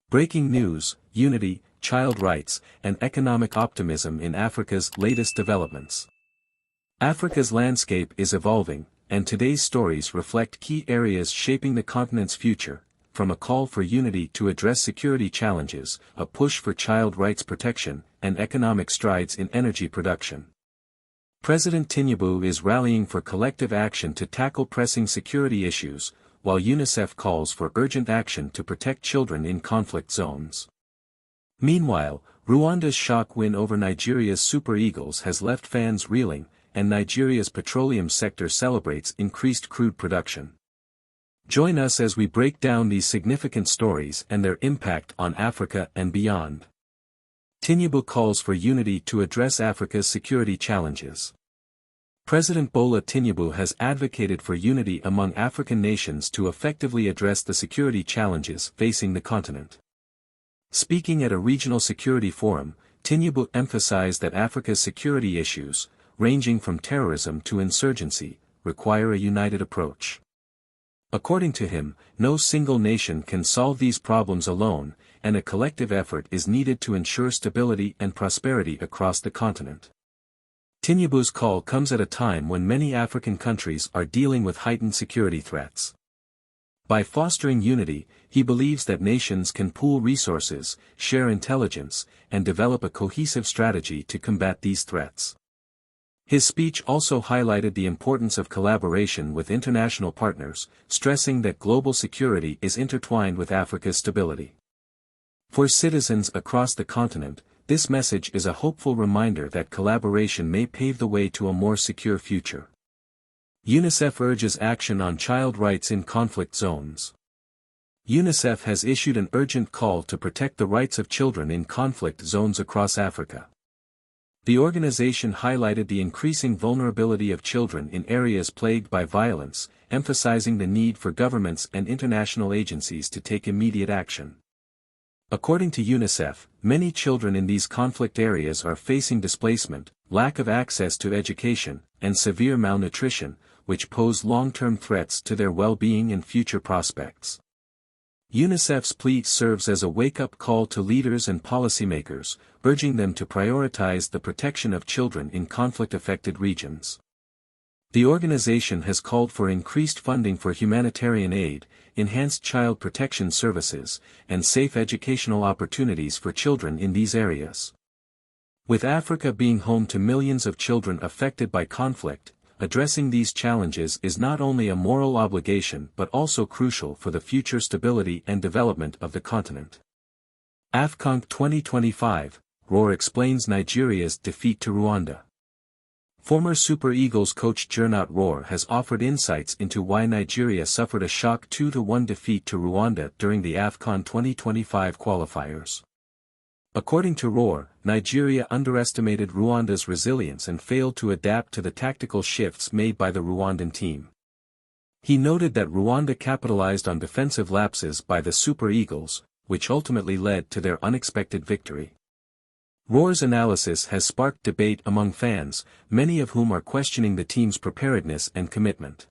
Breaking news, unity, child rights, and economic optimism in Africa's latest developments. Africa's landscape is evolving, and today's stories reflect key areas shaping the continent's future, from a call for unity to address security challenges, a push for child rights protection, and economic strides in energy production. President Tinubu is rallying for collective action to tackle pressing security issues, while UNICEF calls for urgent action to protect children in conflict zones. Meanwhile, Rwanda's shock win over Nigeria's Super Eagles has left fans reeling, and Nigeria's petroleum sector celebrates increased crude production. Join us as we break down these significant stories and their impact on Africa and beyond. Tinubu calls for unity to address Africa's security challenges. President Bola Tinubu has advocated for unity among African nations to effectively address the security challenges facing the continent. Speaking at a regional security forum, Tinubu emphasized that Africa's security issues, ranging from terrorism to insurgency, require a united approach. According to him, no single nation can solve these problems alone, and a collective effort is needed to ensure stability and prosperity across the continent. Tinubu's call comes at a time when many African countries are dealing with heightened security threats. By fostering unity, he believes that nations can pool resources, share intelligence, and develop a cohesive strategy to combat these threats. His speech also highlighted the importance of collaboration with international partners, stressing that global security is intertwined with Africa's stability. For citizens across the continent, this message is a hopeful reminder that collaboration may pave the way to a more secure future. UNICEF urges action on child rights in conflict zones. UNICEF has issued an urgent call to protect the rights of children in conflict zones across Africa. The organization highlighted the increasing vulnerability of children in areas plagued by violence, emphasizing the need for governments and international agencies to take immediate action. According to UNICEF, many children in these conflict areas are facing displacement, lack of access to education, and severe malnutrition, which pose long-term threats to their well-being and future prospects. UNICEF's plea serves as a wake-up call to leaders and policymakers, urging them to prioritize the protection of children in conflict-affected regions. The organization has called for increased funding for humanitarian aid, enhanced child protection services, and safe educational opportunities for children in these areas. With Africa being home to millions of children affected by conflict, addressing these challenges is not only a moral obligation but also crucial for the future stability and development of the continent. AFCON 2025, Roar explains Nigeria's defeat to Rwanda. Former Super Eagles coach Gernot Rohr has offered insights into why Nigeria suffered a shock 2-1 defeat to Rwanda during the AFCON 2025 qualifiers. According to Rohr, Nigeria underestimated Rwanda's resilience and failed to adapt to the tactical shifts made by the Rwandan team. He noted that Rwanda capitalized on defensive lapses by the Super Eagles, which ultimately led to their unexpected victory. Rohr's analysis has sparked debate among fans, many of whom are questioning the team's preparedness and commitment.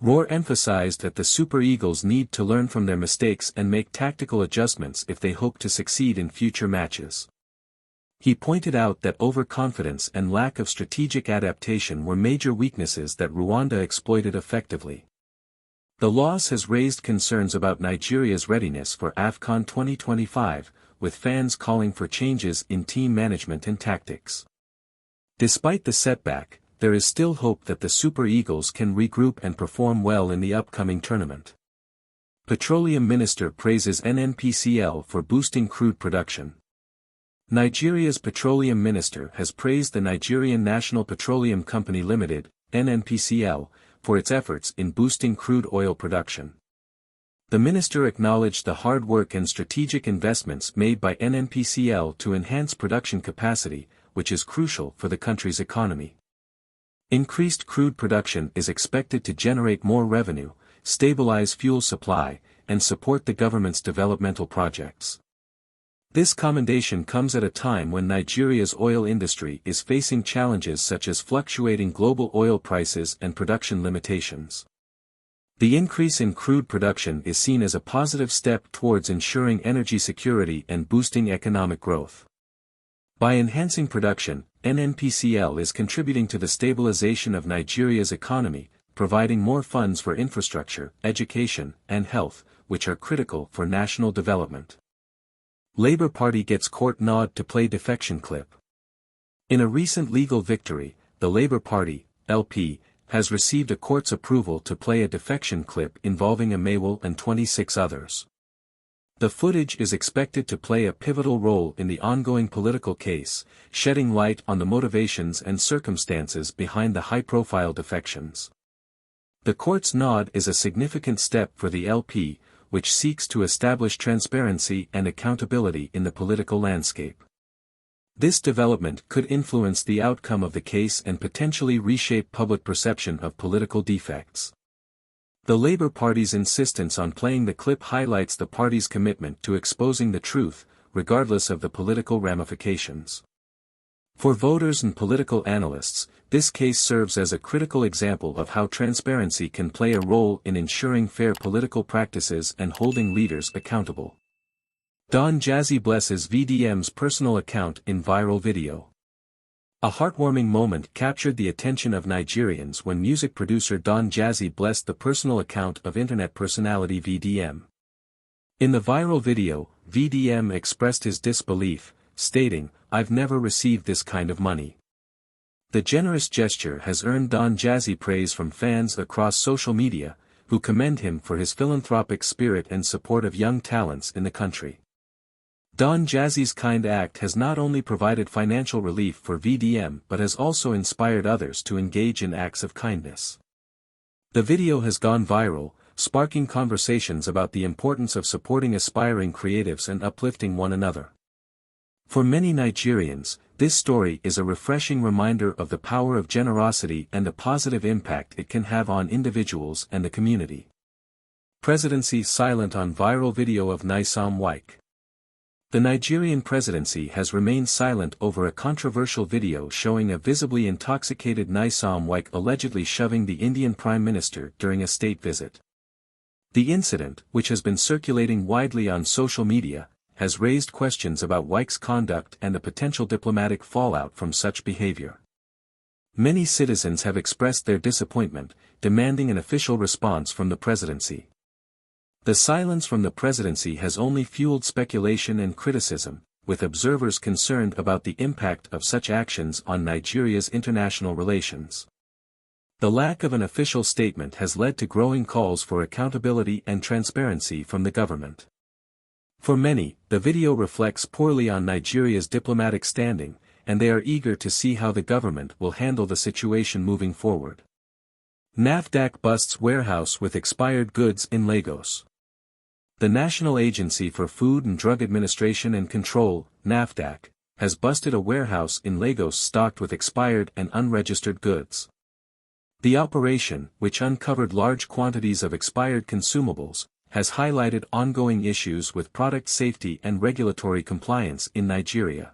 Rohr emphasized that the Super Eagles need to learn from their mistakes and make tactical adjustments if they hope to succeed in future matches. He pointed out that overconfidence and lack of strategic adaptation were major weaknesses that Rwanda exploited effectively. The loss has raised concerns about Nigeria's readiness for AFCON 2025, with fans calling for changes in team management and tactics. Despite the setback, there is still hope that the Super Eagles can regroup and perform well in the upcoming tournament. Petroleum Minister praises NNPCL for boosting crude production. Nigeria's Petroleum Minister has praised the Nigerian National Petroleum Company Limited, NNPCL, for its efforts in boosting crude oil production. The minister acknowledged the hard work and strategic investments made by NNPCL to enhance production capacity, which is crucial for the country's economy. Increased crude production is expected to generate more revenue, stabilize fuel supply, and support the government's developmental projects. This commendation comes at a time when Nigeria's oil industry is facing challenges such as fluctuating global oil prices and production limitations. The increase in crude production is seen as a positive step towards ensuring energy security and boosting economic growth. By enhancing production, NNPCL is contributing to the stabilization of Nigeria's economy, providing more funds for infrastructure, education, and health, which are critical for national development. Labour Party gets court nod to play defection clip. In a recent legal victory, the Labour Party, LP, has received a court's approval to play a defection clip involving Amewal and 26 others. The footage is expected to play a pivotal role in the ongoing political case, shedding light on the motivations and circumstances behind the high-profile defections. The court's nod is a significant step for the LP, which seeks to establish transparency and accountability in the political landscape. This development could influence the outcome of the case and potentially reshape public perception of political defects. The Labour Party's insistence on playing the clip highlights the party's commitment to exposing the truth, regardless of the political ramifications. For voters and political analysts, this case serves as a critical example of how transparency can play a role in ensuring fair political practices and holding leaders accountable. Don Jazzy blesses VDM's personal account in viral video. A heartwarming moment captured the attention of Nigerians when music producer Don Jazzy blessed the personal account of internet personality VDM. In the viral video, VDM expressed his disbelief, stating, "I've never received this kind of money." The generous gesture has earned Don Jazzy praise from fans across social media, who commend him for his philanthropic spirit and support of young talents in the country. Don Jazzy's kind act has not only provided financial relief for VDM but has also inspired others to engage in acts of kindness. The video has gone viral, sparking conversations about the importance of supporting aspiring creatives and uplifting one another. For many Nigerians, this story is a refreshing reminder of the power of generosity and the positive impact it can have on individuals and the community. Presidency silent on viral video of Nyesom Wike. The Nigerian presidency has remained silent over a controversial video showing a visibly intoxicated Nyesom Wike allegedly shoving the Indian Prime Minister during a state visit. The incident, which has been circulating widely on social media, has raised questions about Wike's conduct and the potential diplomatic fallout from such behavior. Many citizens have expressed their disappointment, demanding an official response from the presidency. The silence from the presidency has only fueled speculation and criticism, with observers concerned about the impact of such actions on Nigeria's international relations. The lack of an official statement has led to growing calls for accountability and transparency from the government. For many, the video reflects poorly on Nigeria's diplomatic standing, and they are eager to see how the government will handle the situation moving forward. NAFDAC busts warehouse with expired goods in Lagos. The National Agency for Food and Drug Administration and Control, NAFDAC, has busted a warehouse in Lagos stocked with expired and unregistered goods. The operation, which uncovered large quantities of expired consumables, has highlighted ongoing issues with product safety and regulatory compliance in Nigeria.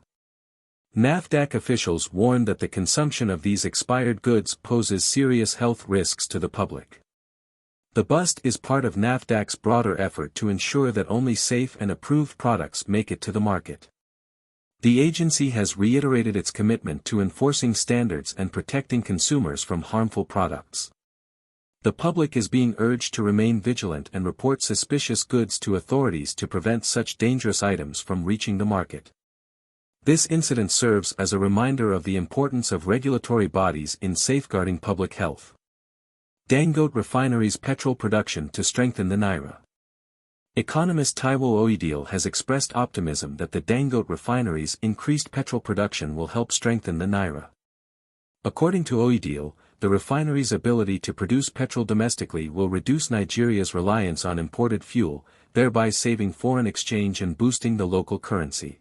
NAFDAC officials warned that the consumption of these expired goods poses serious health risks to the public. The bust is part of NAFDAC's broader effort to ensure that only safe and approved products make it to the market. The agency has reiterated its commitment to enforcing standards and protecting consumers from harmful products. The public is being urged to remain vigilant and report suspicious goods to authorities to prevent such dangerous items from reaching the market. This incident serves as a reminder of the importance of regulatory bodies in safeguarding public health. Dangote refineries petrol production to strengthen the naira. Economist Taiwo Oyedeal has expressed optimism that the Dangote refineries' increased petrol production will help strengthen the naira. According to Oyedeal, the refineries' ability to produce petrol domestically will reduce Nigeria's reliance on imported fuel, thereby saving foreign exchange and boosting the local currency.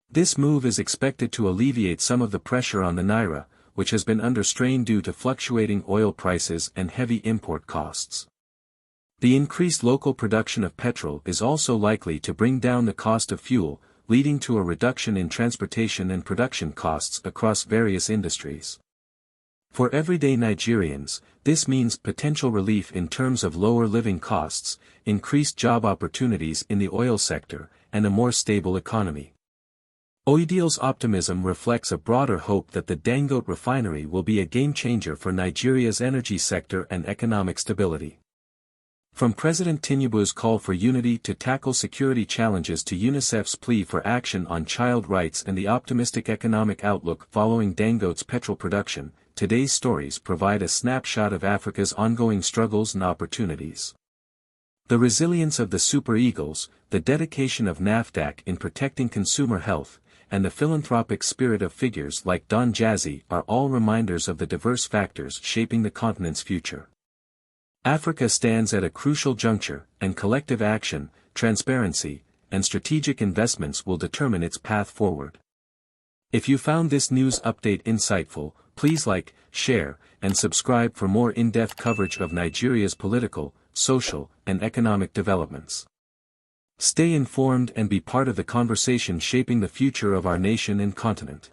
This move is expected to alleviate some of the pressure on the naira, which has been under strain due to fluctuating oil prices and heavy import costs. The increased local production of petrol is also likely to bring down the cost of fuel, leading to a reduction in transportation and production costs across various industries. For everyday Nigerians, this means potential relief in terms of lower living costs, increased job opportunities in the oil sector, and a more stable economy. Oidil's optimism reflects a broader hope that the Dangote refinery will be a game-changer for Nigeria's energy sector and economic stability. From President Tinubu's call for unity to tackle security challenges to UNICEF's plea for action on child rights and the optimistic economic outlook following Dangote's petrol production, today's stories provide a snapshot of Africa's ongoing struggles and opportunities. The resilience of the Super Eagles, the dedication of NAFDAC in protecting consumer health, and the philanthropic spirit of figures like Don Jazzy are all reminders of the diverse factors shaping the continent's future. Africa stands at a crucial juncture, and collective action, transparency, and strategic investments will determine its path forward. If you found this news update insightful, please like, share, and subscribe for more in-depth coverage of Nigeria's political, social, and economic developments. Stay informed and be part of the conversation shaping the future of our nation and continent.